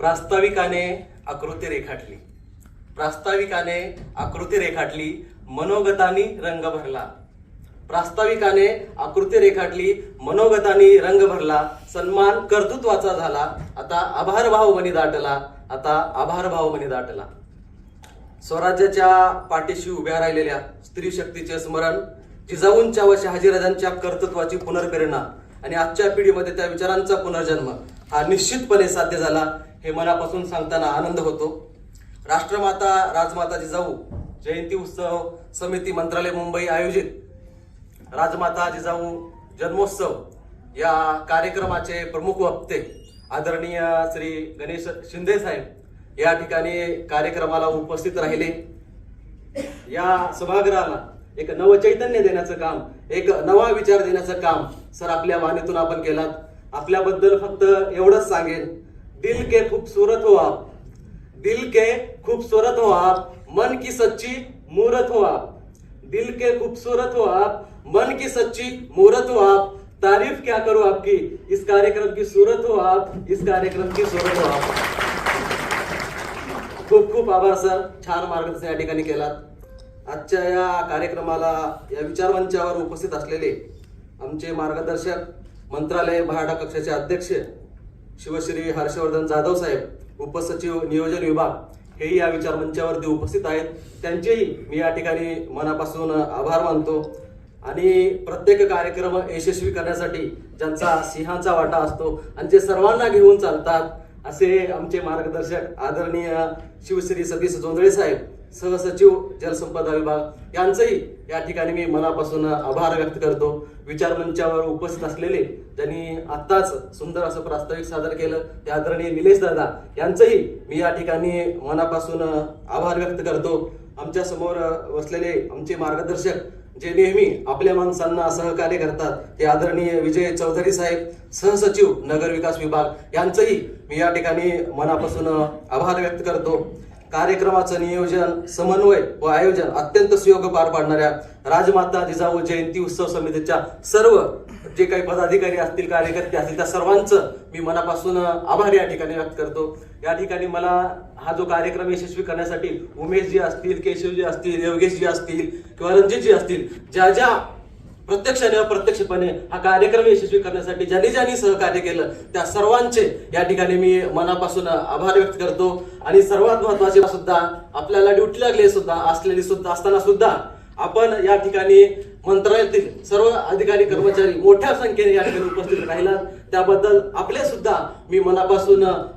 प्रास्ताविकाने आकृती रेखाटली, प्रास्ताविकाने आकृती रेखाटली, मनोगतानी रंग भरला. प्रास्ताविकाने आकृती रेखाटली, मनोगतानी रंग भरला. सन्मान कर्तृत्वाचा झाला, आता आभार भाव मनी दाटला, आता आभार भाव मनी दाटला. स्वराज्याच्या पाठीशी उभ्या राहिलेल्या स्त्री शक्तीचे स्मरण, जिजाऊंच्या व शहाजीराजांच्या कर्तृत्वाची पुनर्प्रेरणा आणि आजच्या पिढीमध्ये त्या विचारांचा पुनर्जन्म हा निश्चितपणे साध्य झाला, हे मनापासून सांगताना आनंद होतो. राष्ट्रमाता राजमाता जिजाऊ जयंती उत्सव समिती मंत्रालय मुंबई आयोजित राजमाता जिजाऊ जन्मोत्सव या कार्यक्रमाचे प्रमुख वक्ते आदरणीय श्री गणेश शिंदे साहेब या ठिकाणी कार्यक्रमाला उपस्थित राहिले. या सभागृहाला एक नवचैतन्य देण्याचं काम, एक नवा विचार देण्याचं काम सर आपल्या वाणीतून आपण केलात. आपल्याबद्दल फक्त एवढंच सांगेन, दिल के खूबसूरत हो आप, दिल के खूबसूरत हो आप, मन की सच्ची मूरत हो आप. दिल के खूबसूरत हो आप, मन की सच्ची मूरत हो आप. तारीफ क्या करूं आपकी, इस कार्यक्रम की सूरत हो आप, इस कार्यक्रम की सूरत हो आप. खूप खूप आभार सर, छान मार्गदर्शन या ठिकाणी केलात. आजच्या या कार्यक्रमाला या विचारमंचावर उपस्थित असलेले आमचे मार्गदर्शक, मंत्रालय म्हाडा कक्षाचे अध्यक्ष शिवश्री हर्षवर्धन जाधव साहेब, उपसचिव नियोजन विभाग हेही या विचारमंचावरती उपस्थित आहेत. त्यांचेही मी या ठिकाणी मनापासून आभार मानतो. आणि प्रत्येक कार्यक्रम यशस्वी करण्यासाठी ज्यांचा सिंहाचा वाटा असतो आणि जे सर्वांना घेऊन चालतात असे आमचे मार्गदर्शक आदरणीय शिवश्री सतीश जोंधळे साहेब, सहसचिव जलसंपदा विभाग यांचंही या ठिकाणी मी मनापासून आभार व्यक्त करतो. विचारमंचावर उपस्थित असलेले ज्यांनी आत्ताच सुंदर असं प्रास्ताविक सादर केलं ते आदरणीय निलेश दादा यांचंही मी या ठिकाणी मनापासून आभार व्यक्त करतो. आमच्या समोर बसलेले आमचे मार्गदर्शक जे नेहमी आपल्या माणसांना सहकार्य करतात ते आदरणीय विजय चौधरी साहेब, सहसचिव नगर विकास विभाग यांचंही मी या ठिकाणी मनापासून आभार व्यक्त करतो. कार्यक्रमाचं नियोजन, समन्वय व आयोजन अत्यंत सुयोग्य पार पाडणाऱ्या राजमाता जिजाऊ जयंती उत्सव समितीच्या सर्व जे काही पदाधिकारी असतील, कार्यकर्ते असतील, त्या सर्वांचं मी मनापासून आभार या ठिकाणी व्यक्त करतो. या ठिकाणी मला हा जो कार्यक्रम यशस्वी करण्यासाठी उमेशजी असतील, केशवजी असतील, योगेशजी असतील किंवा रणजितजी असतील, ज्या प्रत्यक्षाने अप्रत्यक्षपणे हा कार्यक्रम यशस्वी करण्यासाठी ज्यांनी सहकार्य केलं त्या सर्वांचे या ठिकाणी मी मनापासून आभार व्यक्त करतो. आणि सर्वात महत्वाचे सुद्धा आपल्याला ड्युटी लागली सुद्धा असताना सुद्धा आपण या ठिकाणी मंत्रालयातील सर्व अधिकारी कर्मचारी मोठ्या संख्येने या ठिकाणी उपस्थित राहिलात, त्याबद्दल आपले सुद्धा मी मनापासून